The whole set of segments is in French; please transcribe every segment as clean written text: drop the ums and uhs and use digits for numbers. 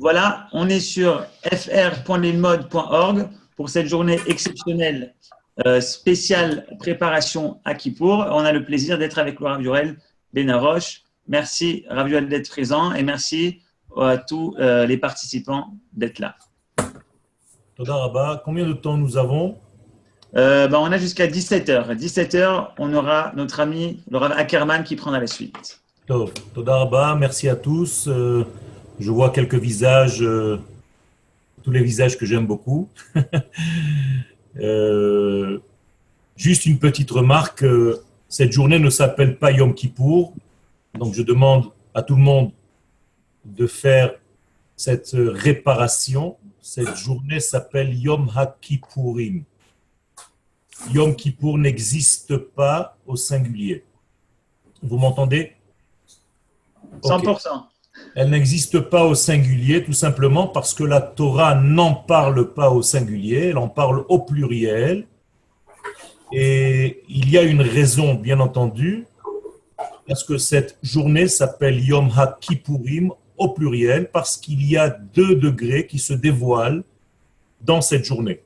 Voilà, on est sur fr.lilmod.org pour cette journée exceptionnelle spéciale préparation à Kippour. On a le plaisir d'être avec le Rav Yoel Benaroche. Merci Rav Yoel d'être présent et merci à tous les participants d'être là. Toda Rabba. Combien de temps nous avons? On a jusqu'à 17h. 17h, on aura notre ami le Rav Ackerman qui prendra la suite. Toda Rabba. Merci à tous. Je vois quelques visages, tous les visages que j'aime beaucoup. Juste une petite remarque, cette journée ne s'appelle pas Yom Kippour, donc je demande à tout le monde de faire cette réparation. Cette journée s'appelle Yom HaKippourim. Yom Kippour n'existe pas au singulier. Vous m'entendez? 100%. Okay. Elle n'existe pas au singulier, tout simplement parce que la Torah n'en parle pas au singulier, elle en parle au pluriel. Et il y a une raison, bien entendu, parce que cette journée s'appelle Yom HaKippourim au pluriel, parce qu'il y a 2 degrés qui se dévoilent dans cette journée.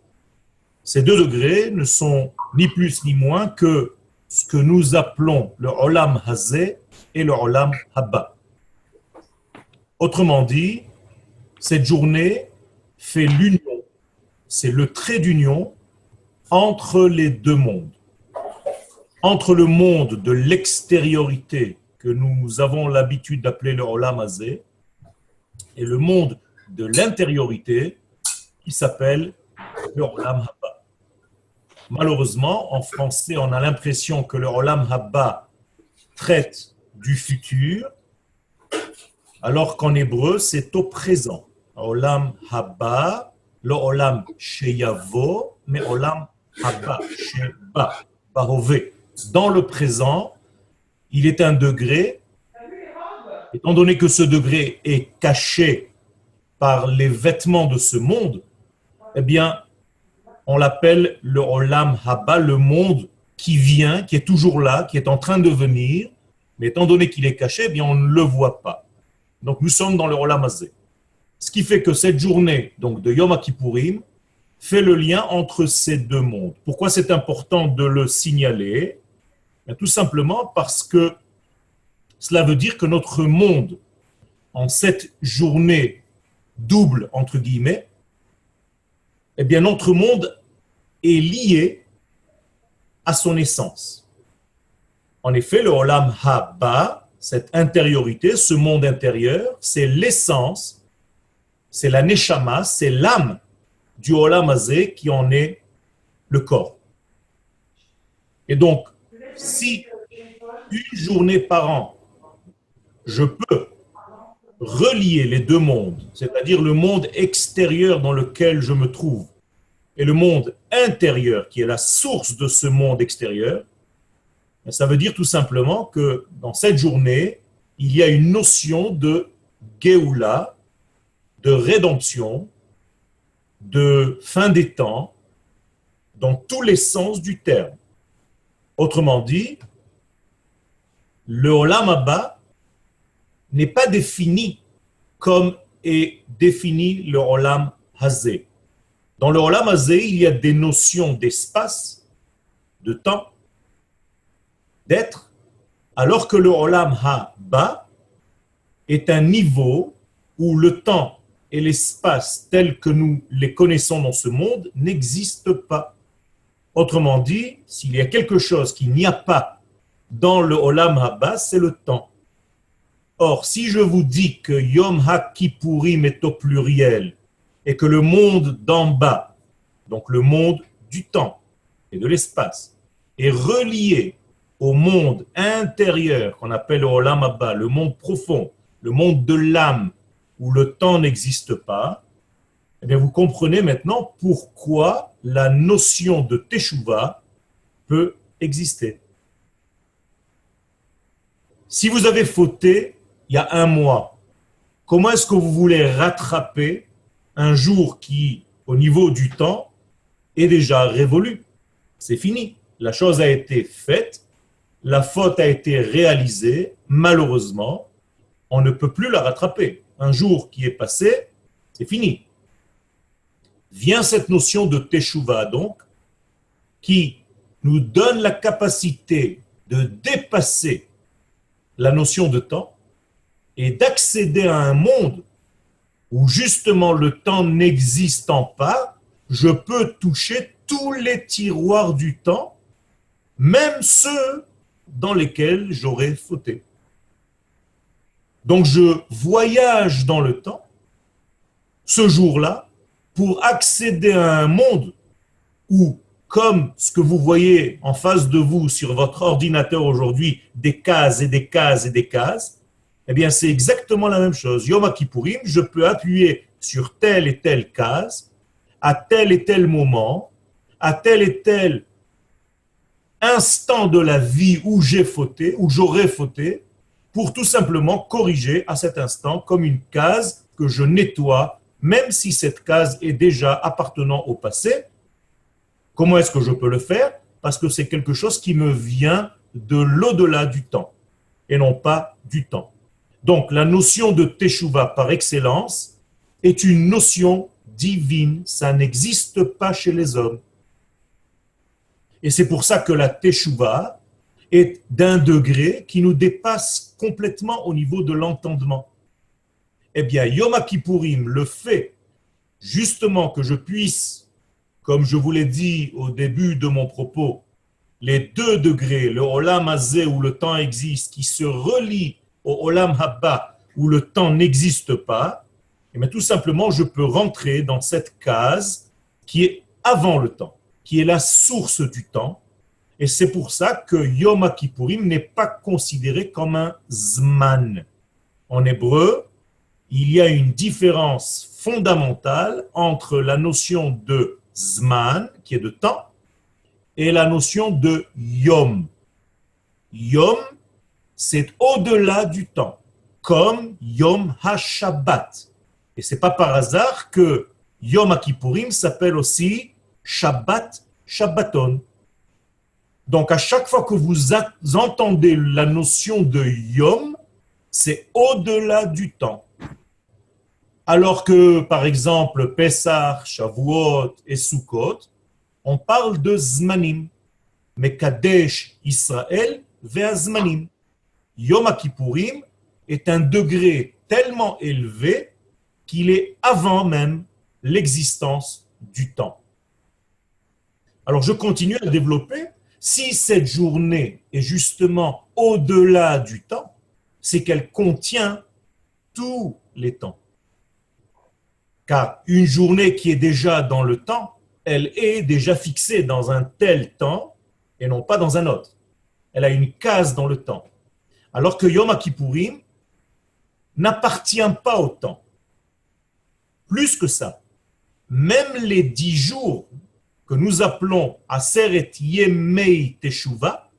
Ces 2 degrés ne sont ni plus ni moins que ce que nous appelons le Olam Hazeh et le Olam Haba. Autrement dit, cette journée fait l'union, c'est le trait d'union entre les 2 mondes. Entre le monde de l'extériorité que nous avons l'habitude d'appeler le Olam Hazeh et le monde de l'intériorité qui s'appelle le Olam Haba. Malheureusement, en français, on a l'impression que le Olam Haba traite du futur, alors qu'en hébreu, c'est au présent. Olam Haba, le Olam Sheyavo, mais Olam Haba, Sheba, Bahové. Dans le présent, il est un degré, étant donné que ce degré est caché par les vêtements de ce monde, eh bien, on l'appelle le Olam Haba, le monde qui vient, qui est toujours là, qui est en train de venir, mais étant donné qu'il est caché, eh bien, on ne le voit pas. Donc, nous sommes dans le Olam Hazeh. Ce qui fait que cette journée donc, de Yom HaKippourim fait le lien entre ces 2 mondes. Pourquoi c'est important de le signaler? Bien, tout simplement parce que cela veut dire que notre monde, en cette journée double, entre guillemets, eh bien, notre monde est lié à son essence. En effet, le Olam Haba, cette intériorité, ce monde intérieur, c'est l'essence, c'est la neshama, c'est l'âme du Olam Hazeh qui en est le corps. Et donc, si une journée par an, je peux relier les 2 mondes, c'est-à-dire le monde extérieur dans lequel je me trouve et le monde intérieur qui est la source de ce monde extérieur, ça veut dire tout simplement que dans cette journée, il y a une notion de Géoula, de rédemption, de fin des temps, dans tous les sens du terme. Autrement dit, le Olam Haba n'est pas défini comme est défini le Olam Hazeh. Dans le Olam Hazeh, il y a des notions d'espace, de temps, d'être, alors que le Olam Haba est un niveau où le temps et l'espace tels que nous les connaissons dans ce monde n'existent pas. Autrement dit, s'il y a quelque chose qu'il n'y a pas dans le Olam Haba, c'est le temps. Or, si je vous dis que Yom HaKippourim est au pluriel et que le monde d'en bas, donc le monde du temps et de l'espace, est relié au monde intérieur qu'on appelle le Olam Haba, le monde profond, le monde de l'âme, où le temps n'existe pas, eh bien vous comprenez maintenant pourquoi la notion de Teshuvah peut exister. Si vous avez fauté il y a 1 mois, comment est-ce que vous voulez rattraper un jour qui, au niveau du temps, est déjà révolu? C'est fini. La chose a été faite, la faute a été réalisée, malheureusement, on ne peut plus la rattraper. Un jour qui est passé, C'est fini. Vient cette notion de Teshuvah, donc, qui nous donne la capacité de dépasser la notion de temps et d'accéder à un monde où justement le temps n'existant pas, je peux toucher tous les tiroirs du temps, même ceux dans lesquels j'aurais fauté. Donc je voyage dans le temps, ce jour-là, pour accéder à un monde où, comme ce que vous voyez en face de vous sur votre ordinateur aujourd'hui, des cases et des cases et des cases, eh bien c'est exactement la même chose. Yom Kippourim, je peux appuyer sur telle et telle case, à tel et tel moment, à tel et tel instant de la vie où j'ai fauté, où j'aurais fauté, pour tout simplement corriger à cet instant comme une case que je nettoie, même si cette case est déjà appartenant au passé. Comment est-ce que je peux le faire? Parce que c'est quelque chose qui me vient de l'au-delà du temps et non pas du temps. Donc la notion de Teshuvah par excellence est une notion divine, ça n'existe pas chez les hommes. Et c'est pour ça que la Teshuvah est d'un degré qui nous dépasse complètement au niveau de l'entendement. Eh bien, Yom Kippourim, le fait justement que je puisse, comme je vous l'ai dit au début de mon propos, les deux degrés, le Olam Hazé où le temps existe, qui se relie au Olam Haba où le temps n'existe pas, eh bien, tout simplement, je peux rentrer dans cette case qui est avant le temps, qui est la source du temps. Et c'est pour ça que Yom Kippourim n'est pas considéré comme un Zman. En hébreu, il y a une différence fondamentale entre la notion de Zman, qui est de temps, et la notion de Yom. Yom, c'est au-delà du temps, comme Yom HaShabbat. Et ce n'est pas par hasard que Yom Kippourim s'appelle aussi Shabbat Shabbaton. Donc, à chaque fois que vous entendez la notion de Yom, c'est au-delà du temps. Alors que, par exemple, Pessah, Shavuot et Sukkot, on parle de Zmanim. Mekadesh Israël ve'azmanim. Yom Kippourim est un degré tellement élevé qu'il est avant même l'existence du temps. Alors, je continue à développer. Si cette journée est justement au-delà du temps, c'est qu'elle contient tous les temps. Car une journée qui est déjà dans le temps, elle est déjà fixée dans un tel temps et non pas dans un autre. Elle a une case dans le temps. Alors que Yom Kippourim n'appartient pas au temps. Plus que ça, même les 10 jours que nous appelons Aseret Yemei Teshuvah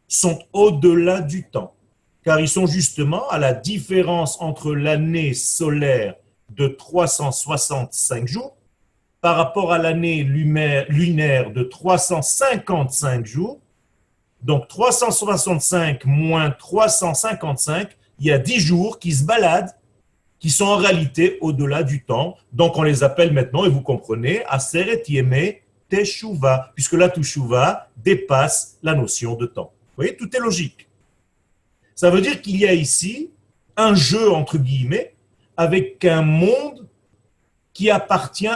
sont au-delà du temps, car ils sont justement à la différence entre l'année solaire de 365 jours par rapport à l'année lunaire de 355 jours. Donc 365 moins 355, il y a 10 jours qui se baladent, qui sont en réalité au-delà du temps. Donc on les appelle maintenant, et vous comprenez, Aseret Yemei Teshuvah, puisque la Teshuvah dépasse la notion de temps. Vous voyez, tout est logique. Ça veut dire qu'il y a ici un jeu, entre guillemets, avec un monde qui appartient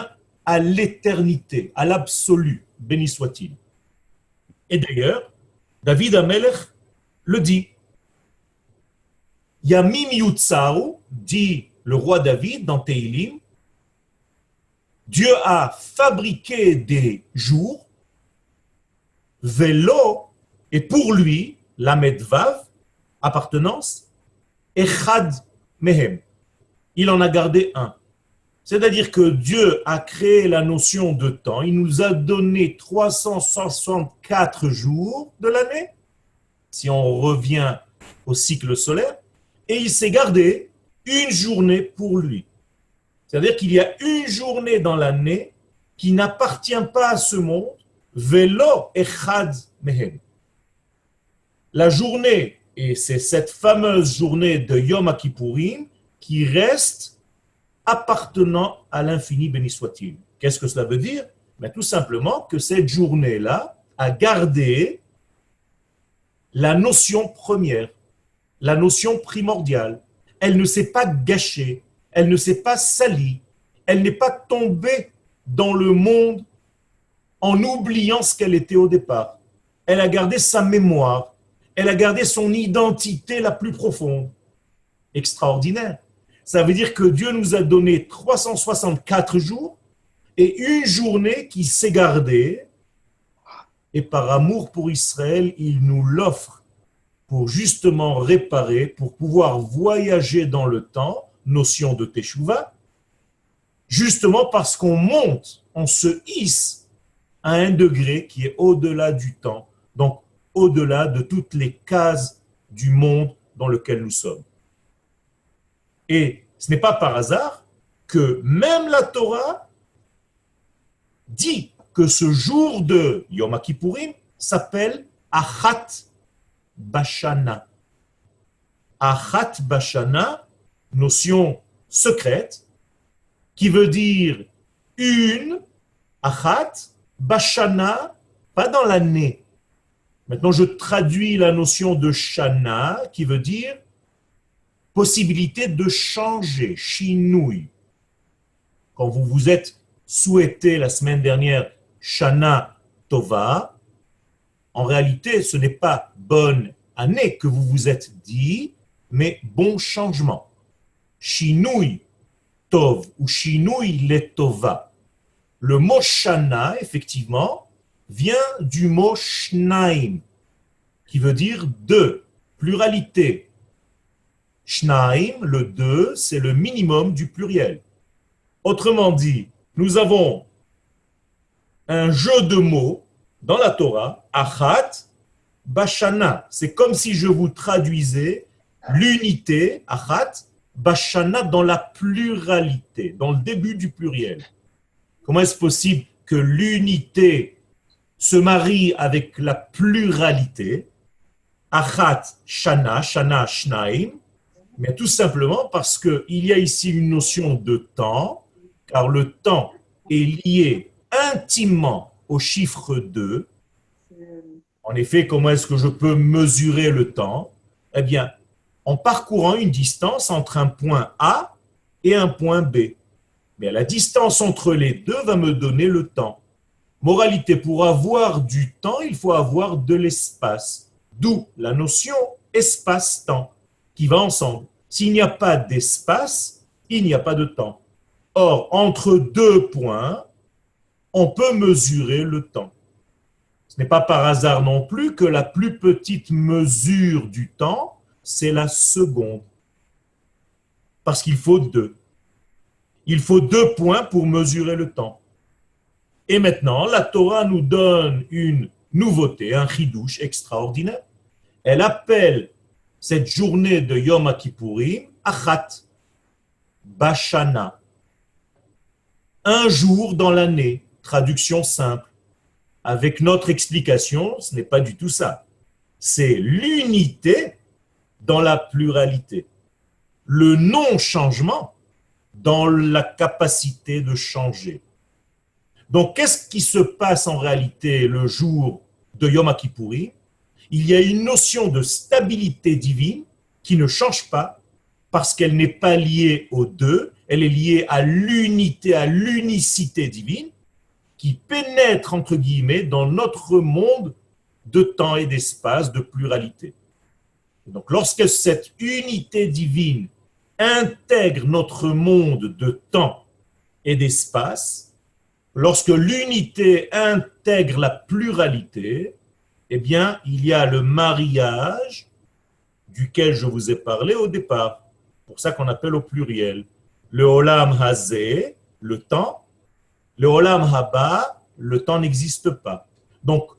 à l'éternité, à l'absolu, béni soit-il. Et d'ailleurs, David Amelech le dit. Yamim Yutsaru, dit le roi David dans Teilim, Dieu a fabriqué des jours, Velo, et pour lui, la Medvav, appartenance, Echad Mehem. Il en a gardé un. C'est-à-dire que Dieu a créé la notion de temps, il nous a donné 364 jours de l'année, si on revient au cycle solaire, et il s'est gardé une journée pour lui. C'est-à-dire qu'il y a une journée dans l'année qui n'appartient pas à ce monde, Velo Echad Mehem. La journée, et c'est cette fameuse journée de Yom Kippourim, qui reste appartenant à l'infini, béni soit-il. Qu'est-ce que cela veut dire? Ben, tout simplement que cette journée-là a gardé la notion première, la notion primordiale. Elle ne s'est pas gâchée, elle ne s'est pas salie, elle n'est pas tombée dans le monde en oubliant ce qu'elle était au départ. Elle a gardé sa mémoire, elle a gardé son identité la plus profonde. Extraordinaire. Ça veut dire que Dieu nous a donné 364 jours et une journée qui s'est gardée, et par amour pour Israël, il nous l'offre pour justement réparer, pour pouvoir voyager dans le temps, notion de Teshuvah, justement parce qu'on monte, on se hisse à un degré qui est au-delà du temps, donc au-delà de toutes les cases du monde dans lequel nous sommes. Et ce n'est pas par hasard que même la Torah dit que ce jour de Yom Kippourim s'appelle Achat Bashana. Achat Bashana, notion secrète, qui veut dire une, Achat Bashana, pas dans l'année. Maintenant, je traduis la notion de Shana, qui veut dire possibilité de changer, shinui. Quand vous vous êtes souhaité la semaine dernière Shana Tova, en réalité, ce n'est pas bonne année que vous vous êtes dit, mais bon changement. Shinui Tov ou Shinui Letova. Le mot Shana, effectivement, vient du mot Shnaim, qui veut dire deux, pluralité. Shnaim, le deux, c'est le minimum du pluriel. Autrement dit, nous avons un jeu de mots dans la Torah, Achat, Bashana. C'est comme si je vous traduisais l'unité, Achat, Bashana dans la pluralité, dans le début du pluriel. Comment est-ce possible que l'unité se marie avec la pluralité? Achat, Shana, Shana, Shnaim. Mais tout simplement parce qu'il y a ici une notion de temps, car le temps est lié intimement au chiffre 2. En effet, comment est-ce que je peux mesurer le temps? Eh bien, en parcourant une distance entre un point A et un point B. Mais la distance entre les deux va me donner le temps. Moralité, pour avoir du temps, il faut avoir de l'espace. D'où la notion espace-temps qui va ensemble. S'il n'y a pas d'espace, il n'y a pas de temps. Or, entre deux points, on peut mesurer le temps. Ce n'est pas par hasard non plus que la plus petite mesure du temps, c'est la seconde. Parce qu'il faut deux. Il faut 2 points pour mesurer le temps. Et maintenant, la Torah nous donne une nouveauté, un chidouche extraordinaire. Elle appelle cette journée de Yom Kippourim Achat Bashana. Un jour dans l'année, traduction simple. Avec notre explication, ce n'est pas du tout ça. C'est l'unité dans la pluralité. Le non-changement dans la capacité de changer. Donc, qu'est-ce qui se passe en réalité le jour de Yom Kippourim? Il y a une notion de stabilité divine qui ne change pas parce qu'elle n'est pas liée aux deux, elle est liée à l'unité, à l'unicité divine qui pénètre, entre guillemets, dans notre monde de temps et d'espace, de pluralité. Et donc, lorsque cette unité divine intègre notre monde de temps et d'espace, lorsque l'unité intègre la pluralité, eh bien, il y a le mariage duquel je vous ai parlé au départ. C'est pour ça qu'on appelle au pluriel. Le Olam Hazé, le temps. Le Olam Haba, le temps n'existe pas. Donc,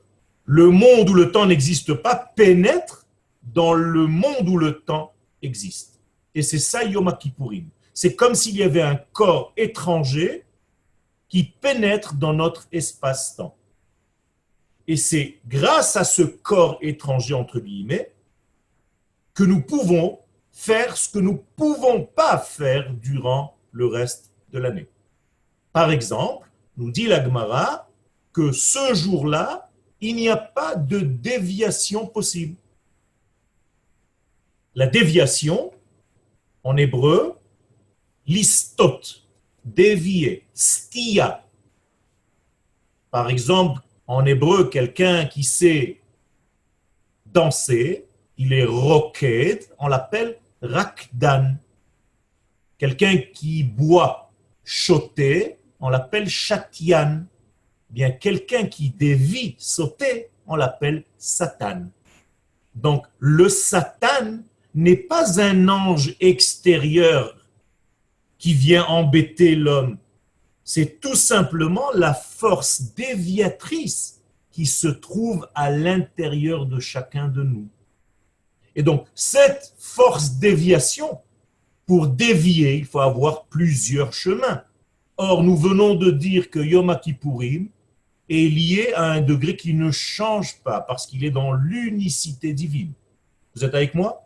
le monde où le temps n'existe pas pénètre dans le monde où le temps existe. Et c'est ça Yom Kippourim. C'est comme s'il y avait un corps étranger qui pénètre dans notre espace-temps. Et c'est grâce à ce corps étranger, entre guillemets, que nous pouvons faire ce que nous ne pouvons pas faire durant le reste de l'année. Par exemple, nous dit la Gemara que ce jour-là, il n'y a pas de déviation possible. La déviation, en hébreu, listot, dévier, stia. Par exemple, en hébreu, quelqu'un qui sait danser, il est roked, on l'appelle rakdan. Quelqu'un qui boit, choté, on l'appelle chatian. Bien, quelqu'un qui dévie, sauter, on l'appelle satan. Donc, le satan n'est pas un ange extérieur qui vient embêter l'homme. C'est tout simplement la force déviatrice qui se trouve à l'intérieur de chacun de nous. Et donc, cette force déviation, pour dévier, il faut avoir plusieurs chemins. Or, nous venons de dire que Yom Kippourim est lié à un degré qui ne change pas, parce qu'il est dans l'unicité divine. Vous êtes avec moi?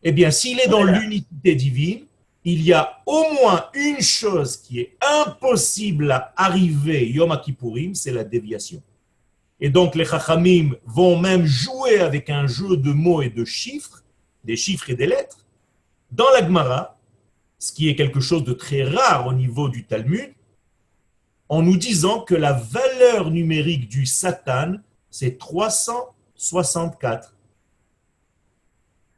Eh bien, s'il est dans l'unicité divine, il y a au moins une chose qui est impossible à arriver Yom Kippourim, c'est la déviation. Et donc, les Chachamim vont même jouer avec un jeu de mots et de chiffres, des chiffres et des lettres, dans la Gemara, ce qui est quelque chose de très rare au niveau du Talmud, en nous disant que la valeur numérique du Satan, c'est 364.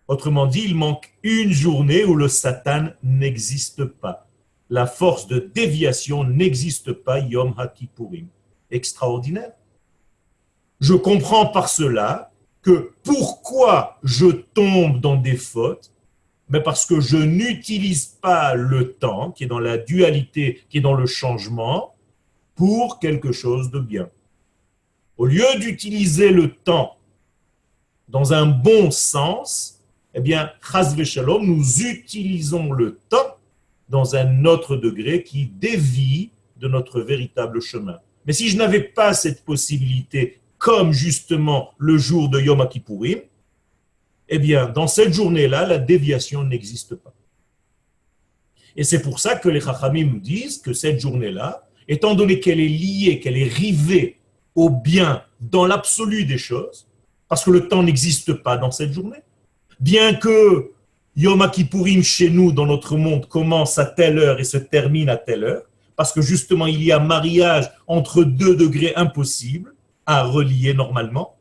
Autrement dit, il manque une journée où le Satan n'existe pas. La force de déviation n'existe pas, Yom HaKippourim. Extraordinaire. Je comprends par cela que pourquoi je tombe dans des fautes, mais parce que je n'utilise pas le temps, qui est dans la dualité, qui est dans le changement, pour quelque chose de bien. Au lieu d'utiliser le temps dans un bon sens, eh bien, chas v'shalom, nous utilisons le temps dans un autre degré qui dévie de notre véritable chemin. Mais si je n'avais pas cette possibilité, comme justement le jour de Yom Kippourim, eh bien, dans cette journée-là, la déviation n'existe pas. Et c'est pour ça que les Chachamim disent que cette journée-là, étant donné qu'elle est liée, qu'elle est rivée au bien dans l'absolu des choses, parce que le temps n'existe pas dans cette journée, bien que Yom Kippourim chez nous, dans notre monde, commence à telle heure et se termine à telle heure, parce que justement il y a mariage entre deux degrés impossibles à relier normalement,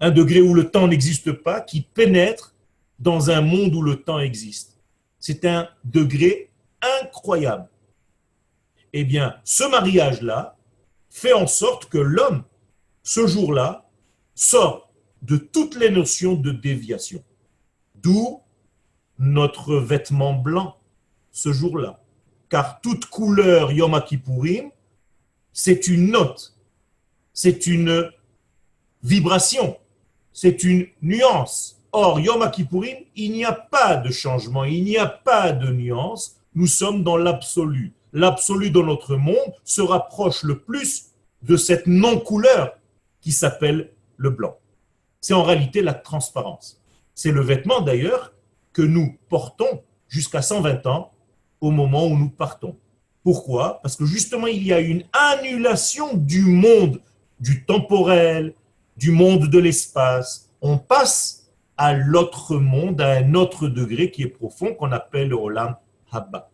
un degré où le temps n'existe pas, qui pénètre dans un monde où le temps existe. C'est un degré incroyable. Eh bien, ce mariage-là fait en sorte que l'homme, ce jour-là, sort de toutes les notions de déviation. D'où notre vêtement blanc, ce jour-là. Car toute couleur Yom Kippourim, c'est une note, c'est une vibration, c'est une nuance. Or, Yom Kippourim, il n'y a pas de changement, il n'y a pas de nuance. Nous sommes dans l'absolu. L'absolu dans notre monde se rapproche le plus de cette non-couleur qui s'appelle le blanc. C'est en réalité la transparence. C'est le vêtement d'ailleurs que nous portons jusqu'à 120 ans au moment où nous partons. Pourquoi? Parce que justement il y a une annulation du monde, du temporel, du monde de l'espace. On passe à l'autre monde, à un autre degré qui est profond, qu'on appelle le Olam Haba.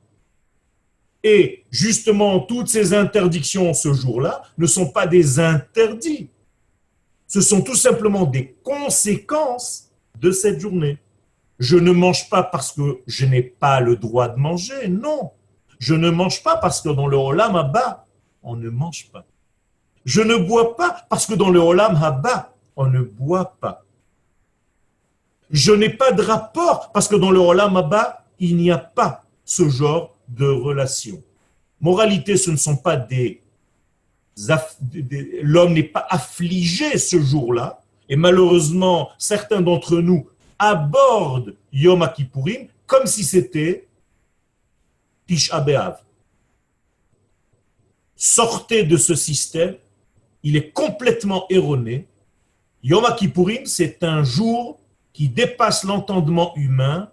Et justement, toutes ces interdictions ce jour-là ne sont pas des interdits. Ce sont tout simplement des conséquences de cette journée. Je ne mange pas parce que je n'ai pas le droit de manger, non. Je ne mange pas parce que dans le Olam Haba, on ne mange pas. Je ne bois pas parce que dans le Olam Haba, on ne boit pas. Je n'ai pas de rapport parce que dans le Olam Haba, il n'y a pas ce genre de relation. Moralité, ce ne sont pas l'homme n'est pas affligé ce jour-là, et malheureusement, certains d'entre nous abordent Yom Kippourim comme si c'était Tisha B'Av. Sortez de ce système, il est complètement erroné. Yom Kippourim, c'est un jour qui dépasse l'entendement humain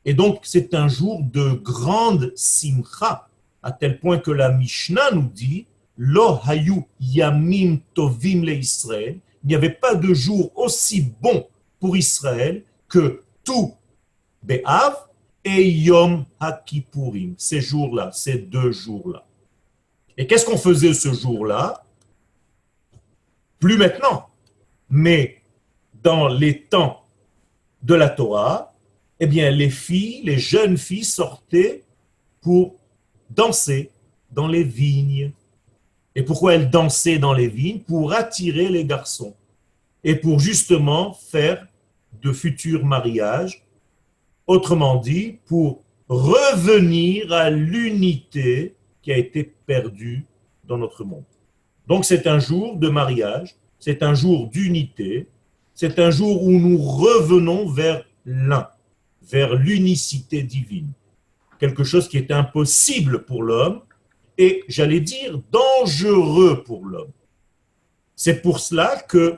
Et donc, c'est un jour de grande simcha, à tel point que la Mishnah nous dit Lo hayu yamim tovim le Israël. Il n'y avait pas de jour aussi bon pour Israël que tout Be'av et Yom HaKippurim. Ces jours-là, ces 2 jours-là. Et qu'est-ce qu'on faisait ce jour-là? Plus maintenant, mais dans les temps de la Torah, eh bien, les filles, les jeunes filles sortaient pour danser dans les vignes. Et pourquoi elles dansaient dans les vignes? Pour attirer les garçons et pour justement faire de futurs mariages. Autrement dit, pour revenir à l'unité qui a été perdue dans notre monde. Donc c'est un jour de mariage, c'est un jour d'unité, c'est un jour où nous revenons vers l'un, vers l'unicité divine. Quelque chose qui est impossible pour l'homme et, j'allais dire, dangereux pour l'homme. C'est pour cela que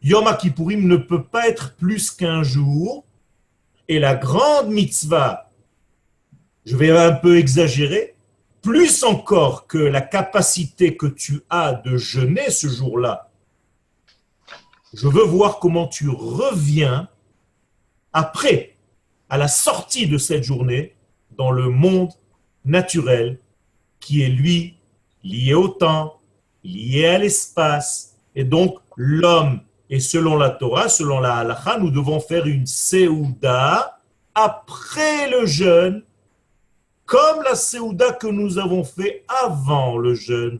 Yom Kippourim ne peut pas être plus qu'un jour, et la grande mitzvah, je vais un peu exagérer, plus encore que la capacité que tu as de jeûner ce jour-là, je veux voir comment tu reviens après, à la sortie de cette journée, dans le monde naturel qui est, lui, lié au temps, lié à l'espace. Et donc, l'homme, et selon la Torah, selon la halakha, nous devons faire une séouda après le jeûne, comme la séouda que nous avons fait avant le jeûne.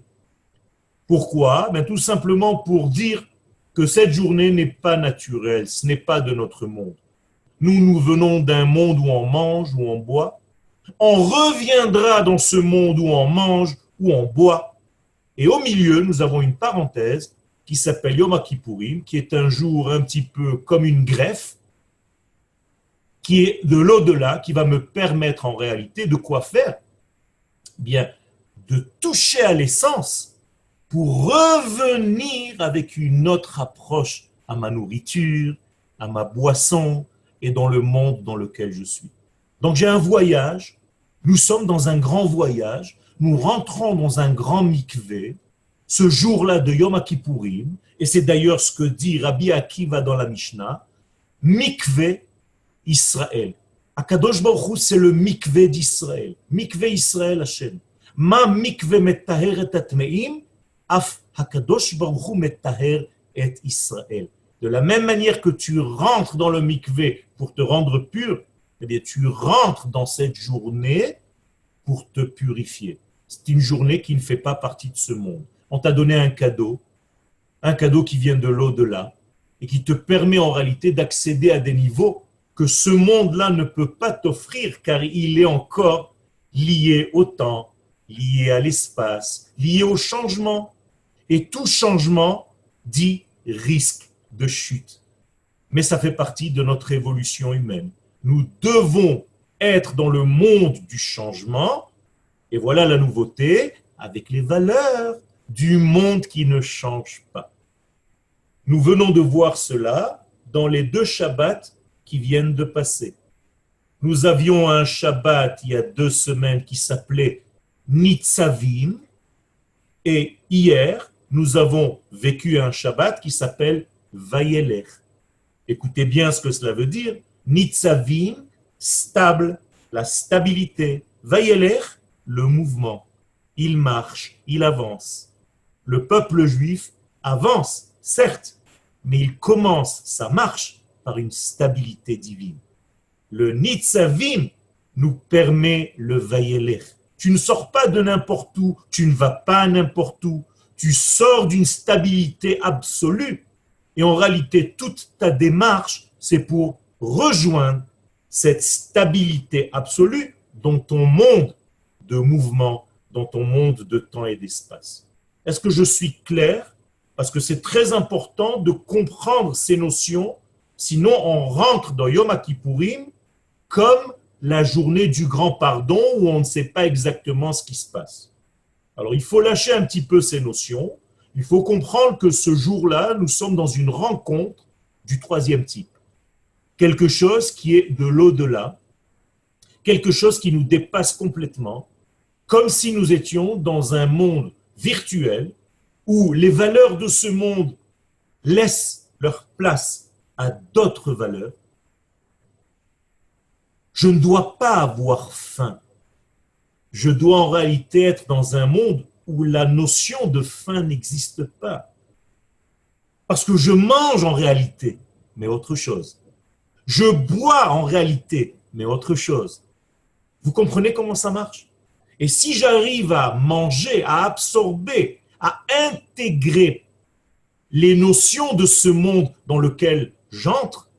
Pourquoi? Tout simplement pour dire que cette journée n'est pas naturelle, ce n'est pas de notre monde. Nous venons d'un monde où on mange, où on boit. On reviendra dans ce monde où on mange, où on boit. Et au milieu, nous avons une parenthèse qui s'appelle Yom Kippourim, qui est un jour un petit peu comme une greffe, qui est de l'au-delà, qui va me permettre en réalité de quoi faire? Bien, de toucher à l'essence pour revenir avec une autre approche à ma nourriture, à ma boisson et dans le monde dans lequel je suis. Donc j'ai un voyage, nous sommes dans un grand voyage, nous rentrons dans un grand mikvé, ce jour-là de Yom Kippourim, et c'est d'ailleurs ce que dit Rabbi Akiva dans la Mishnah, mikvé Israël. Akadosh Baruch Hu, c'est le mikvé d'Israël. Mikvé Israël Hashem. Ma mikvé metaher et atmeim, af Akadosh Baruch Hu metaher et Israël. De la même manière que tu rentres dans le mikvé pour te rendre pur, eh bien tu rentres dans cette journée pour te purifier. C'est une journée qui ne fait pas partie de ce monde. On t'a donné un cadeau qui vient de l'au-delà et qui te permet en réalité d'accéder à des niveaux que ce monde-là ne peut pas t'offrir car il est encore lié au temps, lié à l'espace, lié au changement. Et tout changement dit risque de chute. Mais ça fait partie de notre évolution humaine. Nous devons être dans le monde du changement et voilà la nouveauté avec les valeurs du monde qui ne change pas. Nous venons de voir cela dans les 2 Shabbats qui viennent de passer. Nous avions un Shabbat il y a 2 semaines qui s'appelait Nitzavim et hier, nous avons vécu un Shabbat qui s'appelle Vayelech. Écoutez bien ce que cela veut dire. Nitzavim, stable, la stabilité. Vayelech, le mouvement. Il marche, il avance. Le peuple juif avance, certes, mais il commence sa marche par une stabilité divine. Le Nitzavim nous permet le Vayelech. Tu ne sors pas de n'importe où, tu ne vas pas n'importe où, tu sors d'une stabilité absolue. Et en réalité, toute ta démarche, c'est pour rejoindre cette stabilité absolue dans ton monde de mouvement, dans ton monde de temps et d'espace. Est-ce que je suis clair? Parce que c'est très important de comprendre ces notions, sinon on rentre dans Yom Kippourim comme la journée du grand pardon où on ne sait pas exactement ce qui se passe. Alors il faut lâcher un petit peu ces notions, il faut comprendre que ce jour-là, nous sommes dans une rencontre du 3e type. Quelque chose qui est de l'au-delà, quelque chose qui nous dépasse complètement, comme si nous étions dans un monde virtuel où les valeurs de ce monde laissent leur place à d'autres valeurs. Je ne dois pas avoir faim. Je dois en réalité être dans un monde où la notion de faim n'existe pas. Parce que je mange en réalité, mais autre chose. Je bois en réalité, mais autre chose. Vous comprenez comment ça marche? Et si j'arrive à manger, à absorber, à intégrer les notions de ce monde dans lequel j'entre,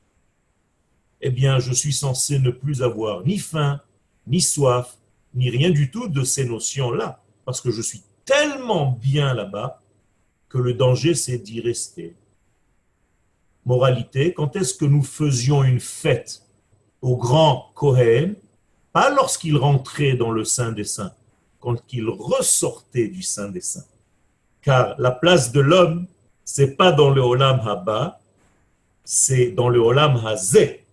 eh bien, je suis censé ne plus avoir ni faim, ni soif, ni rien du tout de ces notions-là. Parce que je suis tellement bien là-bas que le danger, c'est d'y rester. Moralité, quand est-ce que nous faisions une fête au grand Kohen? Pas lorsqu'il rentrait dans le Saint des Saints, quand il ressortait du Saint des Saints. Car la place de l'homme, c'est pas dans le Olam Haba, c'est dans le Olam Hazé.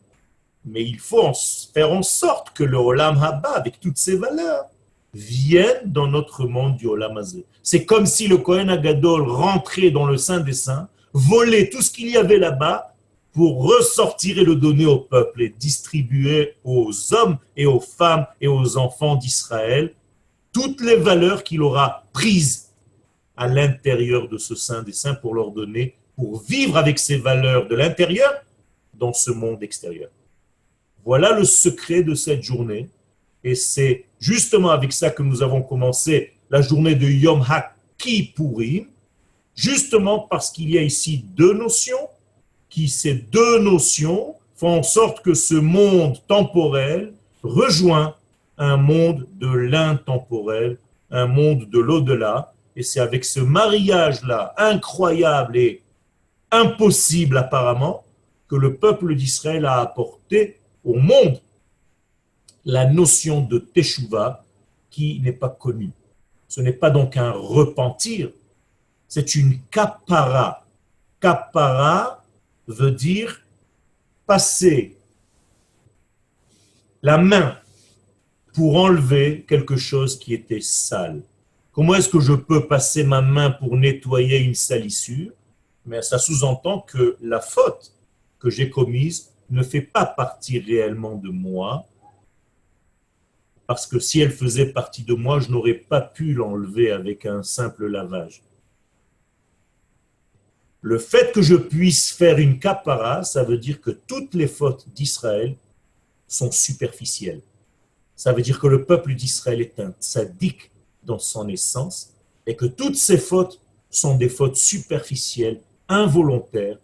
Mais il faut faire en sorte que le Olam Haba, avec toutes ses valeurs, vienne dans notre monde du Olam Hazé. C'est comme si le Kohen Agadol rentrait dans le Saint des Saints, volait tout ce qu'il y avait là-bas pour ressortir et le donner au peuple et distribuer aux hommes et aux femmes et aux enfants d'Israël toutes les valeurs qu'il aura prises à l'intérieur de ce Saint des Saints pour leur donner, pour vivre avec ces valeurs de l'intérieur dans ce monde extérieur. Voilà le secret de cette journée et c'est justement avec ça que nous avons commencé la journée de Yom HaKippurim, justement parce qu'il y a ici deux notions, ces deux notions font en sorte que ce monde temporel rejoint un monde de l'intemporel, un monde de l'au-delà, et c'est avec ce mariage-là incroyable et impossible apparemment que le peuple d'Israël a apporté au monde la notion de Teshuvah qui n'est pas connue. Ce n'est pas donc un repentir, c'est une kapara. Kapara veut dire passer la main pour enlever quelque chose qui était sale. Comment est-ce que je peux passer ma main pour nettoyer une salissure? Mais ça sous-entend que la faute que j'ai commise ne fait pas partie réellement de moi, parce que si elle faisait partie de moi, je n'aurais pas pu l'enlever avec un simple lavage. Le fait que je puisse faire une kapara, ça veut dire que toutes les fautes d'Israël sont superficielles. Ça veut dire que le peuple d'Israël est un tzaddik dans son essence et que toutes ces fautes sont des fautes superficielles, involontaires.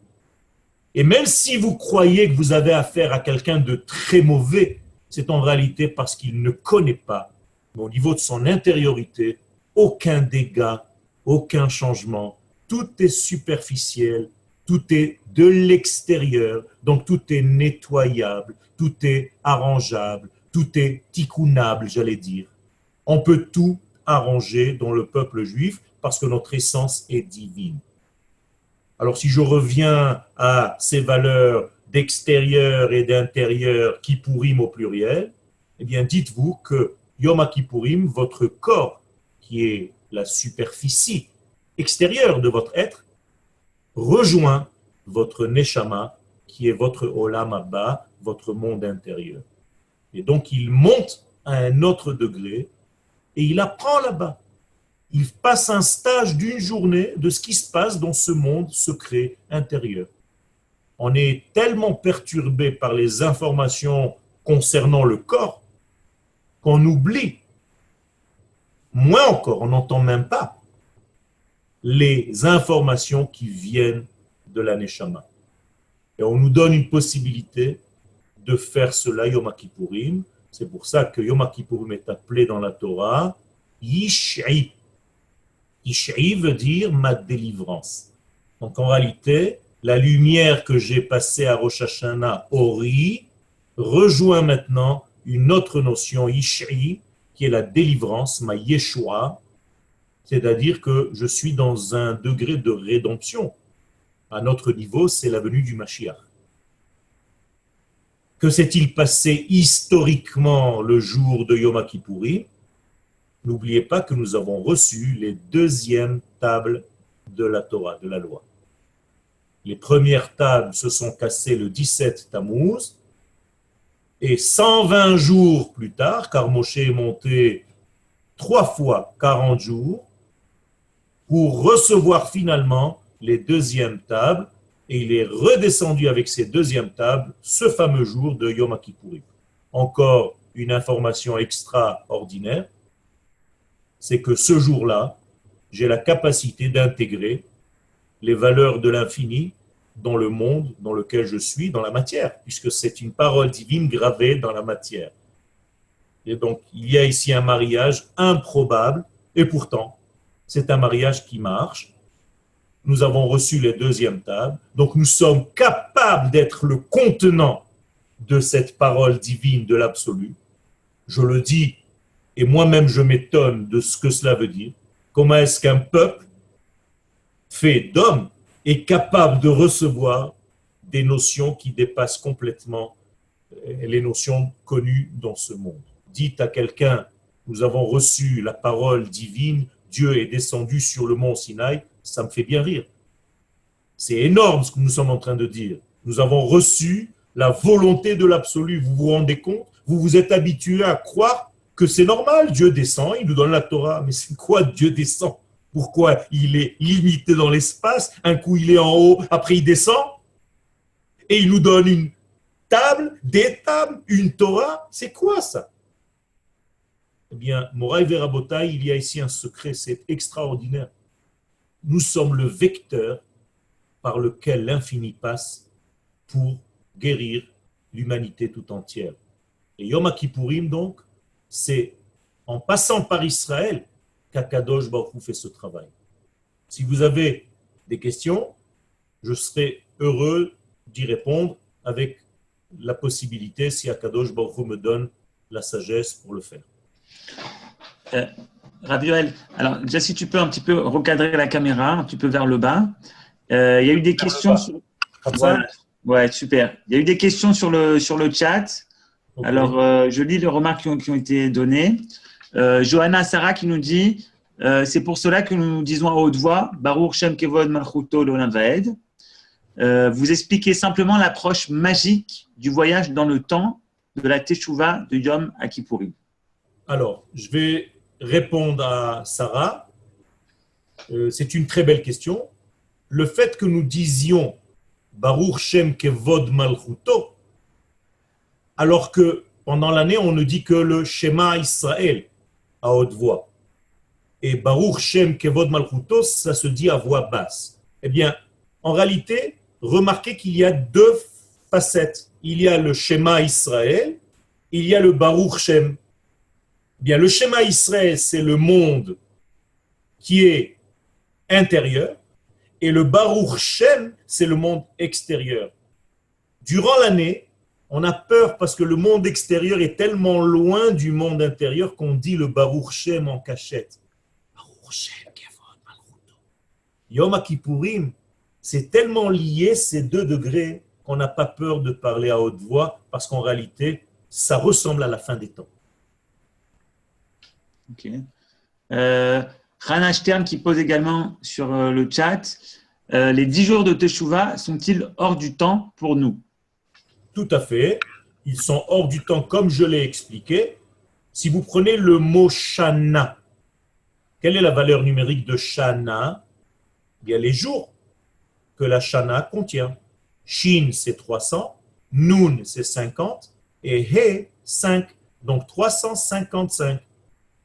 Et même si vous croyez que vous avez affaire à quelqu'un de très mauvais, c'est en réalité parce qu'il ne connaît pas, mais au niveau de son intériorité, aucun dégât, aucun changement. Tout est superficiel, tout est de l'extérieur, donc tout est nettoyable, tout est arrangeable, tout est tikkunable, j'allais dire. On peut tout arranger dans le peuple juif parce que notre essence est divine. Alors si je reviens à ces valeurs d'extérieur et d'intérieur Kippourim au pluriel, eh bien dites-vous que Yom Kippourim, votre corps, qui est la superficie extérieure de votre être, rejoint votre Neshama, qui est votre Olam Haba, votre monde intérieur. Et donc il monte à un autre degré et il apprend là-bas. Il passe un stage d'une journée de ce qui se passe dans ce monde secret intérieur. On est tellement perturbé par les informations concernant le corps qu'on oublie. Moins encore, on n'entend même pas les informations qui viennent de la Neshama. Et on nous donne une possibilité de faire cela Yom Kippourim. C'est pour ça que Yom Kippourim est appelé dans la Torah Yish'i. Yish'i veut dire ma délivrance. Donc en réalité, la lumière que j'ai passée à Rosh Hashanah, Ori, rejoint maintenant une autre notion, Yish'i, qui est la délivrance, ma Yeshua, c'est-à-dire que je suis dans un degré de rédemption. À notre niveau, c'est la venue du Mashiach. Que s'est-il passé historiquement le jour de Yom Kippourim? N'oubliez pas que nous avons reçu les deuxièmes tables de la Torah, de la loi. Les premières tables se sont cassées le 17 Tammuz, et 120 jours plus tard, car Moshe est monté 3 fois 40 jours, pour recevoir finalement les deuxièmes tables, et il est redescendu avec ces deuxièmes tables ce fameux jour de Yom Kippourim. Encore une information extraordinaire, c'est que ce jour-là, j'ai la capacité d'intégrer les valeurs de l'infini dans le monde dans lequel je suis, dans la matière, puisque c'est une parole divine gravée dans la matière. Et donc, il y a ici un mariage improbable, et pourtant, c'est un mariage qui marche. Nous avons reçu les deuxièmes tables, donc nous sommes capables d'être le contenant de cette parole divine de l'absolu. Je le dis, et moi-même je m'étonne de ce que cela veut dire. Comment est-ce qu'un peuple fait d'hommes est capable de recevoir des notions qui dépassent complètement les notions connues dans ce monde? Dites à quelqu'un, nous avons reçu la parole divine, Dieu est descendu sur le mont Sinaï, ça me fait bien rire. C'est énorme ce que nous sommes en train de dire. Nous avons reçu la volonté de l'absolu. Vous vous rendez compte? Vous vous êtes habitué à croire que c'est normal. Dieu descend, il nous donne la Torah. Mais c'est quoi Dieu descend? Pourquoi il est limité dans l'espace? Un coup il est en haut, après il descend. Et il nous donne une table, des tables, une Torah. C'est quoi ça? Eh bien, Moraï Verabotai, il y a ici un secret, c'est extraordinaire. Nous sommes le vecteur par lequel l'infini passe pour guérir l'humanité tout entière. Et Yom Kippourim, donc, c'est en passant par Israël qu'Akadosh Baruch Hu fait ce travail. Si vous avez des questions, je serai heureux d'y répondre avec la possibilité, si Akadosh Baruch Hu me donne la sagesse pour le faire. Rav Yoel, alors déjà si tu peux un petit peu recadrer la caméra, un petit peu vers le bas. Il y a eu des questions sur... Voilà. Ouais, super. Il y a eu des questions sur le chat. Okay. Alors, je lis les remarques qui ont été données. Johanna Sarah qui nous dit c'est pour cela que nous disons à haute voix Baruch Shem Kevod Malchuto L'Olam Vaed. Vous expliquez simplement l'approche magique du voyage dans le temps de la Teshuvah de Yom Kippourim. Alors, je vais répondre à Sarah. C'est une très belle question. Le fait que nous disions Baruch Shem Kevod Malchuto, alors que pendant l'année, on ne dit que le Shema Israël à haute voix. Et Baruch Shem Kevod Malchuto, ça se dit à voix basse. Eh bien, en réalité, remarquez qu'il y a deux facettes. Il y a le Shema Israël, il y a le Baruch Shem. Eh bien, le Shema Israël, c'est le monde qui est intérieur, et le Baruch Shem, c'est le monde extérieur. Durant l'année, on a peur parce que le monde extérieur est tellement loin du monde intérieur qu'on dit le Baruch Shem en cachette. Baruch Shem, Kevod Malchuto. Yom Kippourim, c'est tellement lié ces deux degrés qu'on n'a pas peur de parler à haute voix parce qu'en réalité, ça ressemble à la fin des temps. Ok. Rana Stern qui pose également sur le chat les 10 jours de Teshuvah sont-ils hors du temps pour nous? Tout à fait. Ils sont hors du temps comme je l'ai expliqué. Si vous prenez le mot Shana, quelle est la valeur numérique de Shana? Il y a les jours que la Shana contient. Shin, c'est 300, Nun, c'est 50, et He, 5, donc 355.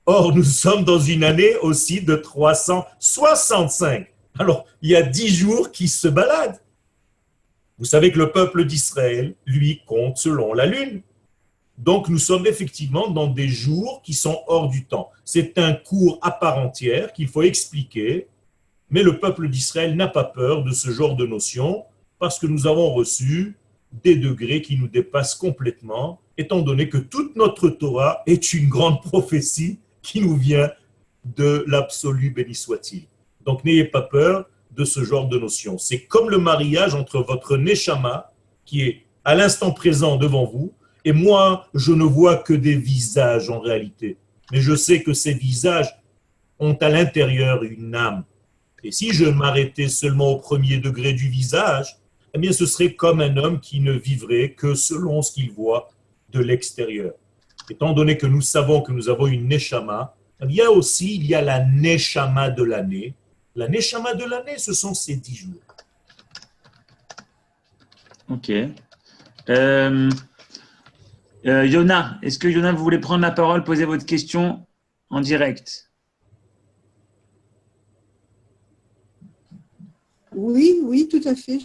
Or, nous sommes dans une année aussi de 365. Alors, il y a 10 jours qui se baladent. Vous savez que le peuple d'Israël, lui, compte selon la lune. Donc, nous sommes effectivement dans des jours qui sont hors du temps. C'est un cours à part entière qu'il faut expliquer, mais le peuple d'Israël n'a pas peur de ce genre de notion parce que nous avons reçu des degrés qui nous dépassent complètement, étant donné que toute notre Torah est une grande prophétie qui nous vient de l'absolu, béni soit-il. Donc, n'ayez pas peur de ce genre de notion. C'est comme le mariage entre votre Neshama, qui est à l'instant présent devant vous, et moi, je ne vois que des visages en réalité. Mais je sais que ces visages ont à l'intérieur une âme. Et si je m'arrêtais seulement au premier degré du visage, eh bien, ce serait comme un homme qui ne vivrait que selon ce qu'il voit de l'extérieur. Étant donné que nous savons que nous avons une neshama, il y a la neshama de l'année. La neshama de l'année, ce sont ces 10 jours. Ok. Yona, est-ce que Yona, vous voulez prendre la parole, poser votre question en direct? Oui, oui, tout à fait.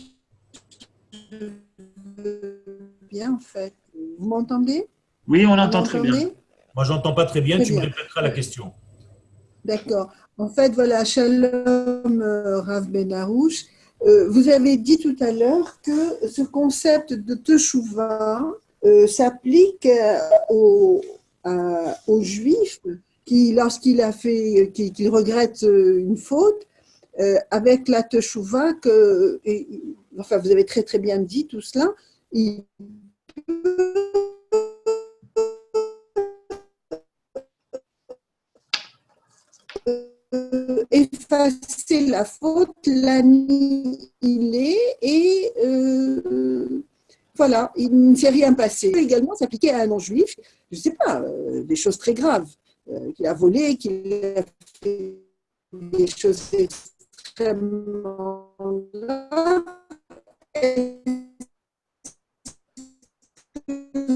Bien, en fait. Vous m'entendez? Oui, on l'entend très bien. Moi, j'entends pas très bien. Très Tu me bien. répéteras la question. D'accord. En fait, voilà, Shalom Rav Ben Arouche. Vous avez dit tout à l'heure que ce concept de Teshuvah s'applique aux Juifs qui, lorsqu'il a fait, qu'il regrette une faute, avec la Teshuvah, enfin, vous avez très très bien dit tout cela, il effacer la faute, l'annihiler et voilà, il ne s'est rien passé. Il peut également s'appliquer à un non-juif, je ne sais pas, des choses très graves, qu'il a volé, qu'il a fait des choses extrêmement graves.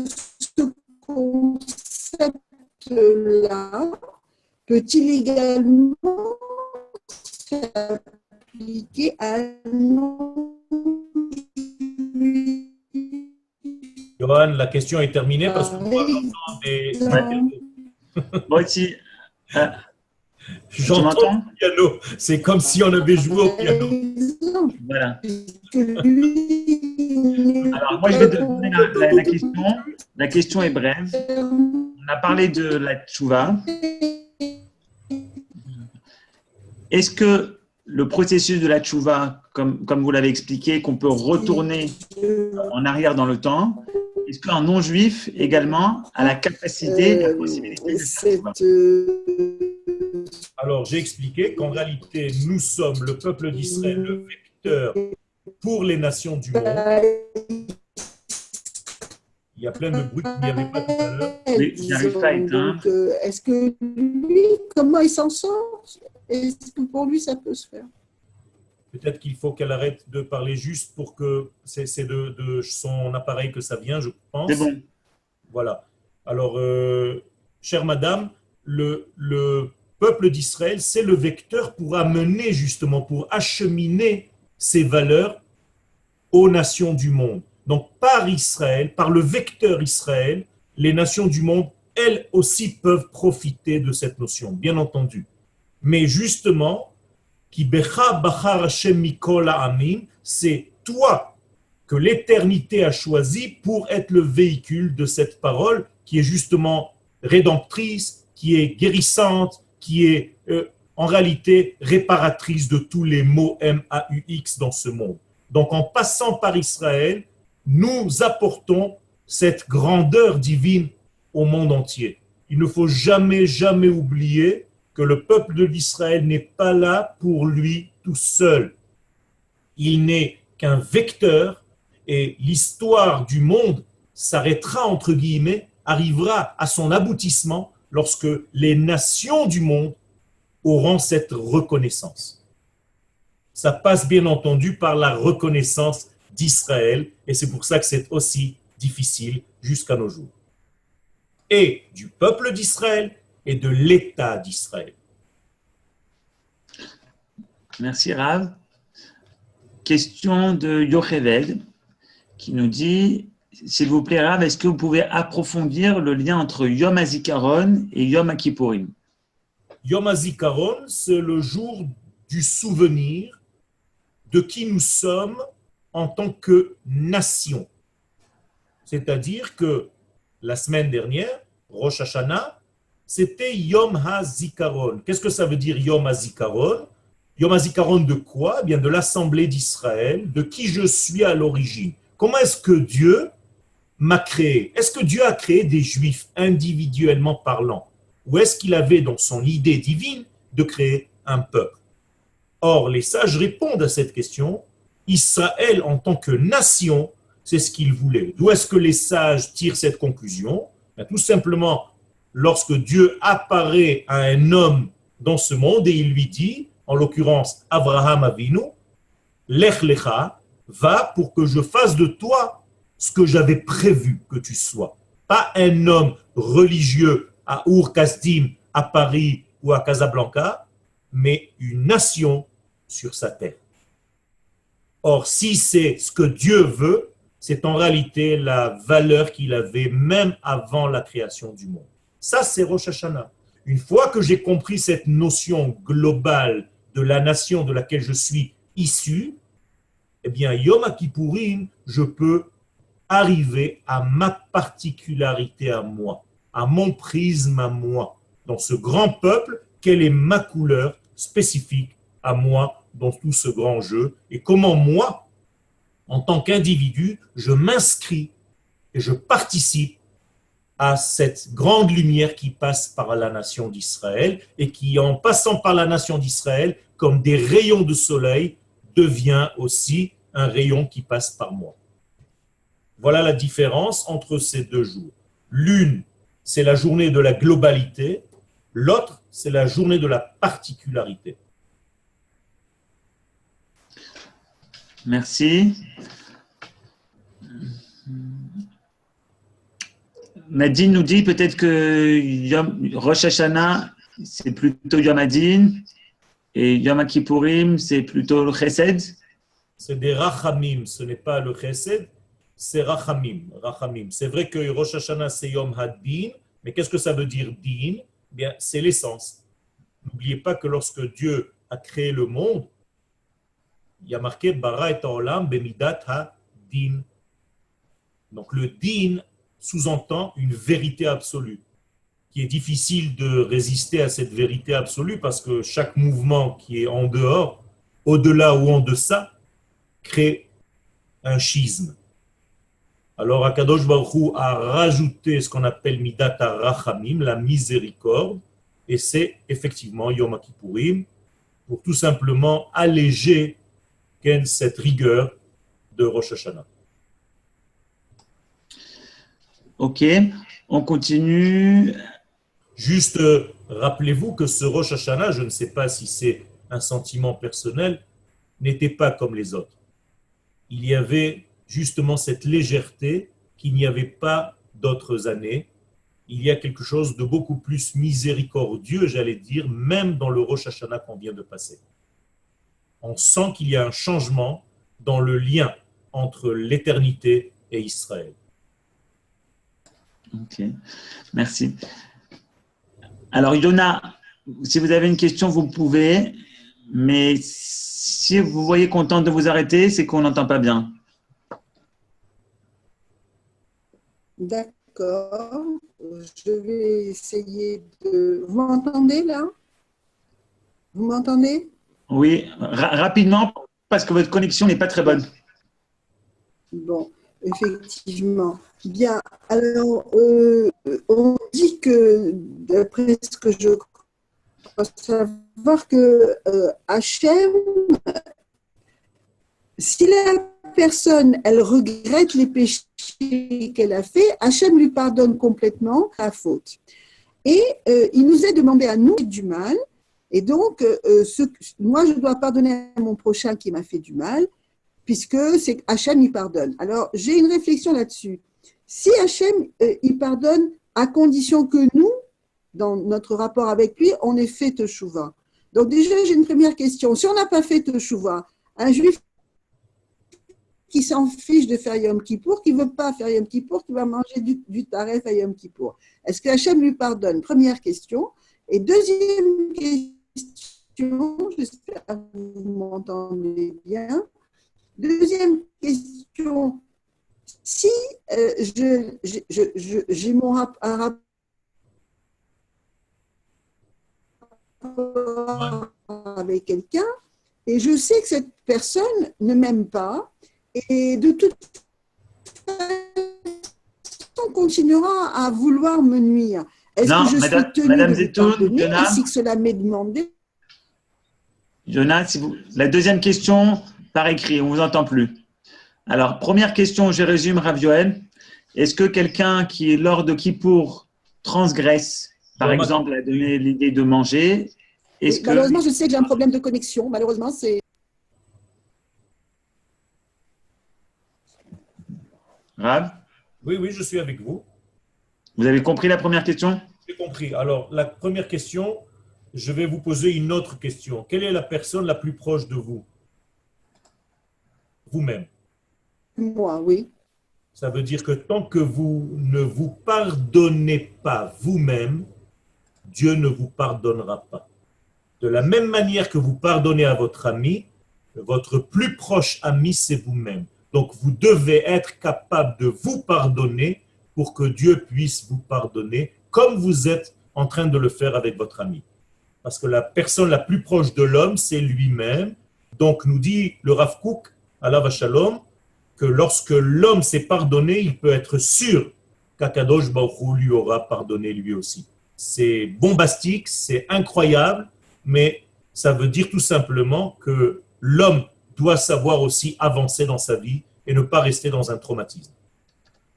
Ce concept-là peut-il également s'appliquer à non-juif? Johan, la question est terminée parce que moi, j'entends des... Moi aussi. J'entends m'entends? le piano. C'est comme si on avait joué au piano. Voilà. Alors, moi, je vais te donner la question. La question est brève. On a parlé de la tchouva. Est-ce que le processus de la tchouva, comme vous l'avez expliqué, qu'on peut retourner en arrière dans le temps, est-ce qu'un non-juif également a la capacité, la possibilité de faire tchouva? Alors, j'ai expliqué qu'en réalité, nous sommes le peuple d'Israël, le vecteur pour les nations du monde. Il y a plein de bruit qu'il n'y avait pas tout à l'heure. Oui, je n'arrive pas à éteindre. Est-ce que lui, comment il s'en sort? Est-ce que pour lui, ça peut se faire? Peut-être qu'il faut qu'elle arrête de parler juste pour que c'est de son appareil que ça vient, je pense. C'est bon. Voilà. Alors, chère madame, le peuple d'Israël, c'est le vecteur pour amener justement, pour acheminer ces valeurs aux nations du monde. Donc, par Israël, par le vecteur Israël, les nations du monde, elles aussi peuvent profiter de cette notion, bien entendu. Mais justement, c'est toi que l'éternité a choisi pour être le véhicule de cette parole qui est justement rédemptrice, qui est guérissante, qui est en réalité réparatrice de tous les maux M-A-U-X dans ce monde. Donc en passant par Israël, nous apportons cette grandeur divine au monde entier. Il ne faut jamais, jamais oublier que le peuple d'Israël n'est pas là pour lui tout seul. Il n'est qu'un vecteur et l'histoire du monde s'arrêtera, entre guillemets, arrivera à son aboutissement lorsque les nations du monde auront cette reconnaissance. Ça passe bien entendu par la reconnaissance d'Israël et c'est pour ça que c'est aussi difficile jusqu'à nos jours. Et du peuple d'Israël et de l'État d'Israël. Merci Rav. Question de Yocheved qui nous dit, s'il vous plaît Rav, est-ce que vous pouvez approfondir le lien entre Yom HaZikaron et Yom HaKippourim? Yom HaZikaron, c'est le jour du souvenir de qui nous sommes en tant que nation. C'est-à-dire que la semaine dernière, Rosh Hashanah, c'était Yom HaZikaron. Qu'est-ce que ça veut dire Yom HaZikaron? Yom HaZikaron de quoi? Eh bien, de l'Assemblée d'Israël, de qui je suis à l'origine. Comment est-ce que Dieu m'a créé? Est-ce que Dieu a créé des Juifs individuellement parlant? Ou est-ce qu'il avait dans son idée divine de créer un peuple? Or, les sages répondent à cette question. Israël, en tant que nation, c'est ce qu'il voulait. D'où est-ce que les sages tirent cette conclusion? Ben, tout simplement, lorsque Dieu apparaît à un homme dans ce monde et il lui dit, en l'occurrence Abraham Avinu, Lech Lecha, va pour que je fasse de toi ce que j'avais prévu que tu sois. Pas un homme religieux à Ur-Kasdim, à Paris ou à Casablanca, mais une nation sur sa terre. Or, si c'est ce que Dieu veut, c'est en réalité la valeur qu'il avait même avant la création du monde. Ça, c'est Rosh Hashanah. Une fois que j'ai compris cette notion globale de la nation de laquelle je suis issu, eh bien, Yom Kippourim, je peux arriver à ma particularité à moi, à mon prisme à moi. Dans ce grand peuple, quelle est ma couleur spécifique à moi dans tout ce grand jeu et comment moi, en tant qu'individu, je m'inscris et je participe à cette grande lumière qui passe par la nation d'Israël et qui, en passant par la nation d'Israël, comme des rayons de soleil, devient aussi un rayon qui passe par moi. Voilà la différence entre ces deux jours. L'une, c'est la journée de la globalité, l'autre, c'est la journée de la particularité. Merci. Nadine nous dit peut-être que Rosh Hashanah, c'est plutôt Yom Adin et Yom Kippourim, c'est plutôt le Chesed. C'est des Rachamim, ce n'est pas le Chesed, c'est Rachamim. Rachamim. C'est vrai que Rosh Hashanah, c'est Yom Hadin, mais qu'est-ce que ça veut dire Din? Bien, c'est l'essence. N'oubliez pas que lorsque Dieu a créé le monde, il y a marqué Bara et Olam bemidat ha-din. Donc le din sous-entend une vérité absolue, qui est difficile de résister à cette vérité absolue parce que chaque mouvement qui est en dehors, au-delà ou en deçà, crée un schisme. Alors Akadosh Baruch Hu a rajouté ce qu'on appelle Midat ha-Rachamim, la miséricorde, et c'est effectivement Yom Kippourim, pour tout simplement alléger cette rigueur de Rosh Hashanah. Ok, on continue. Juste rappelez-vous que ce Rosh Hashanah, je ne sais pas si c'est un sentiment personnel, n'était pas comme les autres. Il y avait justement cette légèreté qu'il n'y avait pas d'autres années. Il y a quelque chose de beaucoup plus miséricordieux, j'allais dire, même dans le Rosh Hashanah qu'on vient de passer. On sent qu'il y a un changement dans le lien entre l'éternité et Israël. Ok, merci. Alors, Yona, si vous avez une question, vous pouvez, mais si vous voyez qu'on tente de vous arrêter, c'est qu'on n'entend pas bien. D'accord. Je vais essayer de… Vous m'entendez là? Vous m'entendez? Oui, rapidement, parce que votre connexion n'est pas très bonne. Bon, effectivement. Bien, alors, on dit que, d'après ce que je crois savoir, que Hachem, si la personne, elle regrette les péchés qu'elle a fait, Hachem lui pardonne complètement la faute. Et il nous est demandé à nous du mal. Et donc, moi, je dois pardonner à mon prochain qui m'a fait du mal, puisque c'est Hachem, il pardonne. Alors, j'ai une réflexion là-dessus. Si Hachem, il pardonne, à condition que nous, dans notre rapport avec lui, on ait fait Teshuvah. Donc, déjà, j'ai une première question. Si on n'a pas fait Teshuvah, un juif qui s'en fiche de faire Yom Kippour, qui ne veut pas faire Yom Kippour, qui va manger du taref à Yom Kippour, est-ce que Hachem lui pardonne? Première question. Et deuxième question, j'espère que vous m'entendez bien. Deuxième question, si j'ai un rapport avec quelqu'un et je sais que cette personne ne m'aime pas et de toute personne continuera à vouloir me nuire, est-ce Non, que je madame- suis tenue madame de lui Zetoun, pardonner, Jonah. ainsi que cela m'est demandé? Jonas, la deuxième question par écrit, on ne vous entend plus. Alors, première question, je résume, Rav Yoel. Est-ce que quelqu'un qui, lors de Kippour, transgresse, par Yom exemple, a donné l'idée de manger, est-ce Oui, que… malheureusement, je sais que j'ai un problème de connexion. Malheureusement, c'est… Rav, Oui, je suis avec vous. vous avez compris la première question? J'ai compris. Alors, la première question, je vais vous poser une autre question. Quelle est la personne la plus proche de vous? Vous-même. Moi, oui. Ça veut dire que tant que vous ne vous pardonnez pas vous-même, Dieu ne vous pardonnera pas. De la même manière que vous pardonnez à votre ami, votre plus proche ami, c'est vous-même. Donc, vous devez être capable de vous pardonner pour que Dieu puisse vous pardonner, comme vous êtes en train de le faire avec votre ami. Parce que la personne la plus proche de l'homme, c'est lui-même. Donc, nous dit le Rav Kook, alav shalom, que lorsque l'homme s'est pardonné, il peut être sûr qu'Akadosh Baruch Hu lui aura pardonné lui aussi. C'est bombastique, c'est incroyable, mais ça veut dire tout simplement que l'homme doit savoir aussi avancer dans sa vie et ne pas rester dans un traumatisme.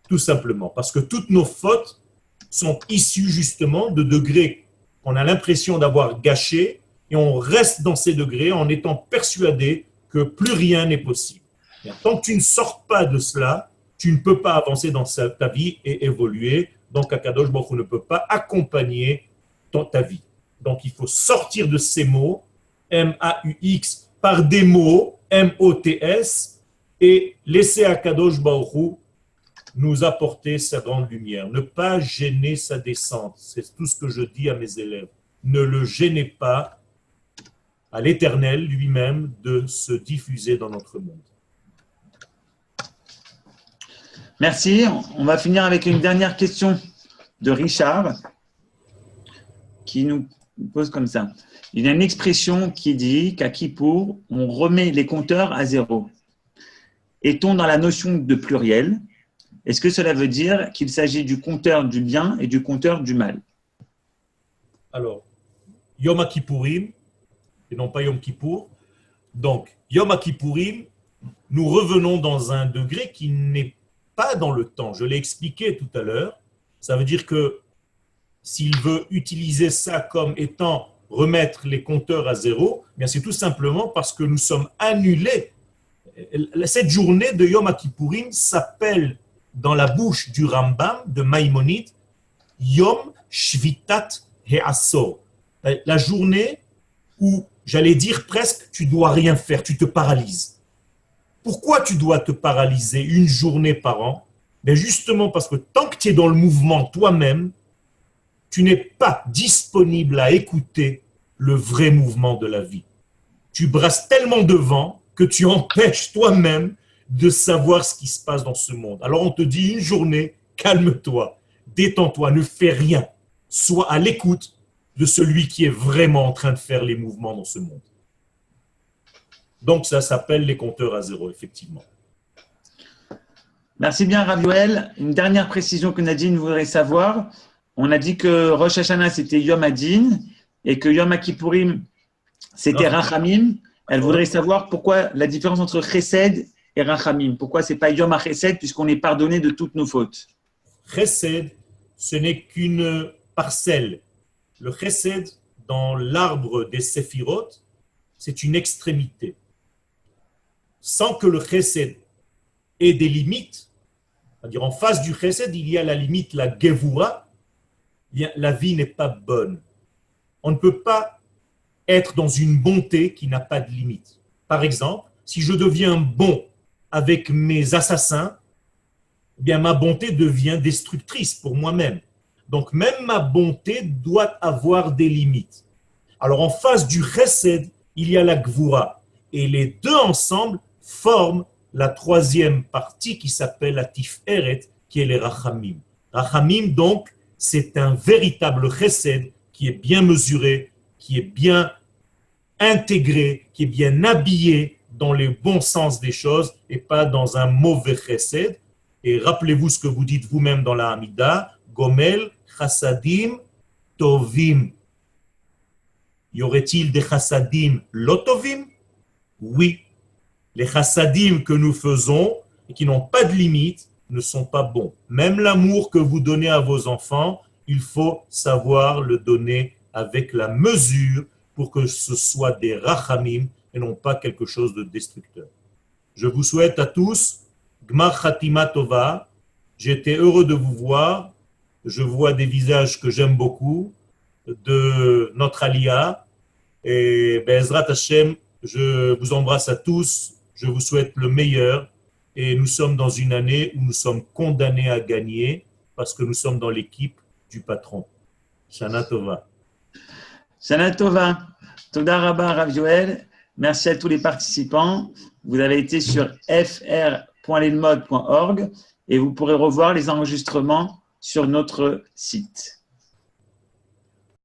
Tout simplement, parce que toutes nos fautes sont issues justement de degrés qu'on a l'impression d'avoir gâchés et on reste dans ces degrés en étant persuadé que plus rien n'est possible. Tant que tu ne sors pas de cela, tu ne peux pas avancer dans ta vie et évoluer. Donc, Akadosh Baruch Hu ne peut pas accompagner ta vie. Donc, il faut sortir de ces mots, M-A-U-X, par des mots, M-O-T-S, et laisser Akadosh Baruch Hu nous apporter sa grande lumière. Ne pas gêner sa descente. C'est tout ce que je dis à mes élèves. Ne le gênez pas à l'Éternel lui-même de se diffuser dans notre monde. Merci. On va finir avec une dernière question de Richard qui nous pose comme ça. Il y a une expression qui dit qu'à Kippour, on remet les compteurs à zéro. Est-on dans la notion de pluriel? Est-ce que cela veut dire qu'il s'agit du compteur du bien et du compteur du mal? Alors, Yom Kippourim, et non pas Yom Kippour. Donc, Yom Kippourim, nous revenons dans un degré qui n'est pas dans le temps. Je l'ai expliqué tout à l'heure. Ça veut dire que s'il veut utiliser ça comme étant remettre les compteurs à zéro, bien c'est tout simplement parce que nous sommes annulés. Cette journée de Yom Kippourim s'appelle dans la bouche du Rambam de Maïmonide Yom Shvitat He'asor, la journée où, j'allais dire presque, tu dois rien faire, tu te paralyses. Pourquoi tu dois te paralyser une journée par an? Ben justement parce que tant que tu es dans le mouvement toi-même, tu n'es pas disponible à écouter le vrai mouvement de la vie. Tu brasses tellement de vent que tu empêches toi-même de savoir ce qui se passe dans ce monde. Alors on te dit une journée, calme-toi, détends-toi, ne fais rien. Sois à l'écoute de celui qui est vraiment en train de faire les mouvements dans ce monde. Donc ça s'appelle les compteurs à zéro, effectivement. Merci bien, Rav Yoel. Une dernière précision que Nadine voudrait savoir. On a dit que Rosh Hashanah, c'était Yom Adin et que Yom Kippourim, c'était Rachamim. Elle voudrait savoir pourquoi la différence entre Chesed et Rachamim. Pourquoi ce n'est pas Yom HaChesed puisqu'on est pardonné de toutes nos fautes? Chesed, ce n'est qu'une parcelle. Le Chesed, dans l'arbre des Séphirot, c'est une extrémité. Sans que le Chesed ait des limites, c'est-à-dire en face du Chesed, il y a la limite, la Gevura, la vie n'est pas bonne. On ne peut pas être dans une bonté qui n'a pas de limite. Par exemple, si je deviens bon avec mes assassins, eh bien ma bonté devient destructrice pour moi-même. Donc même ma bonté doit avoir des limites. Alors en face du Chesed, il y a la Gvura. Et les deux ensemble forment la troisième partie qui s'appelle la Tiferet, qui est les Rachamim. Rachamim, donc, c'est un véritable Chesed qui est bien mesuré, qui est bien intégré, qui est bien habillé dans le bon sens des choses et pas dans un mauvais Chesed. Et rappelez-vous ce que vous dites vous-même dans la Hamida, Gomel, Chassadim, Tovim. Y aurait-il des Chassadim lotovim? Oui. Les Chassadim que nous faisons et qui n'ont pas de limite ne sont pas bons. Même l'amour que vous donnez à vos enfants, il faut savoir le donner avec la mesure pour que ce soit des rachamim et non pas quelque chose de destructeur. Je vous souhaite à tous Gmar Khatima Tova. J'ai été heureux de vous voir. Je vois des visages que j'aime beaucoup de notre Aliyah. Et Be'ezrat Hashem, je vous embrasse à tous. Je vous souhaite le meilleur. Et nous sommes dans une année où nous sommes condamnés à gagner parce que nous sommes dans l'équipe du patron. Shana Tova. Shana Tova. Toda Rabba Rav Yoel. Merci à tous les participants. Vous avez été sur fr.lenmod.org et vous pourrez revoir les enregistrements sur notre site.